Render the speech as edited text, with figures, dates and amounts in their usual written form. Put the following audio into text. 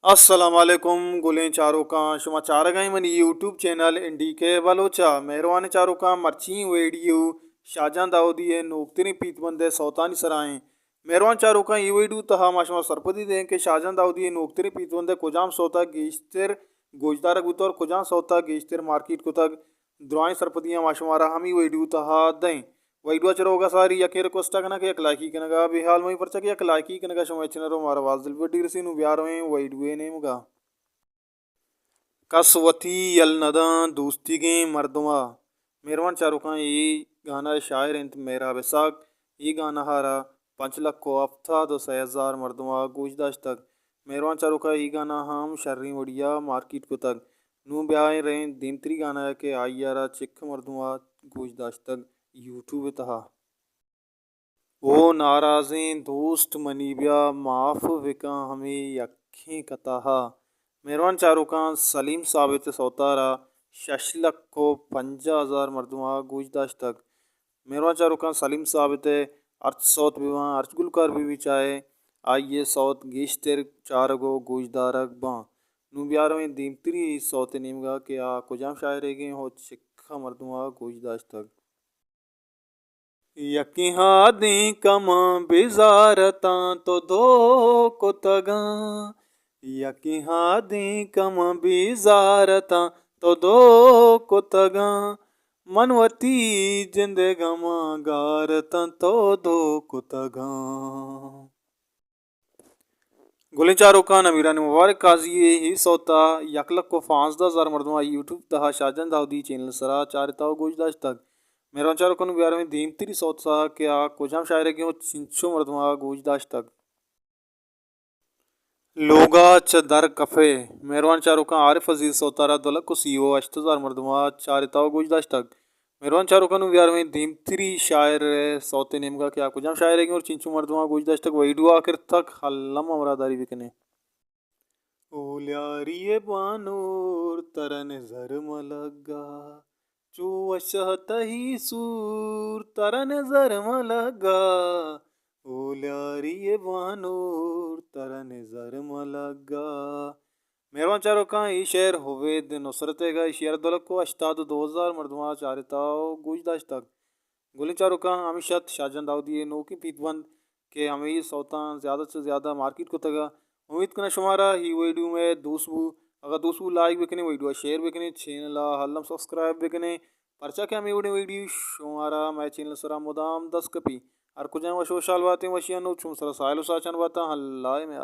अस्सलाम वालेकुम गुलें चारों का शुमा चार गई मन यूट्यूब चैनल इंडी के बलोचा मेहरबानी चारों का मर्ची वीडियो शाहजहां दाऊदी है नोकतनी पीतबंदे सौतानी सराएं मेहरबान चारों का ये वीडियो तहा माशमा सरपदी दें के शाहजहां दाऊदी है नोकतनी पीतबंदे कुजाम सोता गेस्तर गोजदार गुतर कुजाम सोता गेस्तर मार्केट को तक द्रोई सरपदियाँ माशमारा हम ही वीडियो तहा दें वैडवा चरोगा सारी यकेर कोस्टा कना के अकलाकी कनगा बिहाल मई परचा के अकलाकी कनगा शमचनरो मारा वाजल बडी रसी नु ब्यार में वैडवे ने मुगा कसवती यल नदा दोस्ती के मर्दवा मेरवान चारुका ये गाना शायर इंत मेरा बेसाक ये गाना हारा 5 लाख को हफ्ता 2,000 मर्दवा गोशदाश तक मेरवान चारुका ये गाना हम शर्री वड़िया मार्केट को तक नू ब्याह रहे दिमत्री गाना के आई यारा चिख मर्दवा गोशदाश तक यूट्यूब तहा ओ नाराज़ें दोस्त मनीबिया माफ विका हमें यखें कताहा मेहरबान चारुका सलीम साबित सौतारा शशलक को 50,000 मरदुआ गुजदाश तक मेहरबान चारुका सलीम साबित अर्थ सौत विवा अर्चगुलकार भी चाहे आइए सौत गेश्तर चारगो गुजदारक बा नुबियार में दीमत्री सौत निमगा के आ कुजाम शायरे गे हो चिक्खा मरदुआ गुजदाश तक यकिहा दी कमा बिजारता तो दो को तगा यकिहा दी कमा बिजारता तो दो को तगा मनवती जिंद गमा गारता तो दो को तगा गुलिन चारों का नमीरा ने मुबारक काजी ही सोता यकलक को 5,000 मरदमा यूट्यूब तहा शाहजहां दाऊदी चैनल सरा चारताओ गोजदाश तक मेरा चारों को ब्यार में धीमतिरी सौत सा क्या कुजाम शायरे क्यों चिंचो मरदमा गोजदाश तक लोगा च दर कफे मेहरबान चारों का आरिफ अजीज सौतारा दौलत को सीओ 8,000 मरदमा चारताओ गोजदाश तक मेहरबान चारों का ब्यार में धीमतिरी शायर सौते नेमगा क्या कुजाम शायरे क्यों चिंचो मरदमा गोजदाश तक वही दुआ आखिर तक हल्लम अमरादारी बिकने ओल्यारिये बानूर तरन जरम लगा चुवशहतही सूर तरन जरम लगा ओल्यारिये बानूर तरन जरम लगा मेहरबान चारों का ई शेर होवेद नुसरत का शेर दौलत को अश्ताद 2,000 मरदमा चारताओ गुजदाश तक गुली चारों का अमिशत शाहजहां दाऊदी नो की पीतबंद के हमें सौता ज़्यादा से ज़्यादा मार्केट को तगा उम्मीद करना शुमारा ही वीडियो में दोस्तों अगर दोस्तों लाइक बेकने वीडियो शेयर बेकने चैनल हल्लम सब्सक्राइब बेकने परचा क्या मैं वीडियो शुमारा मैं चैनल सरा मुदाम 10 कपी और कुछ सोशल बातें वशियान छुम सरा साइलो साचन बाता हल्ला में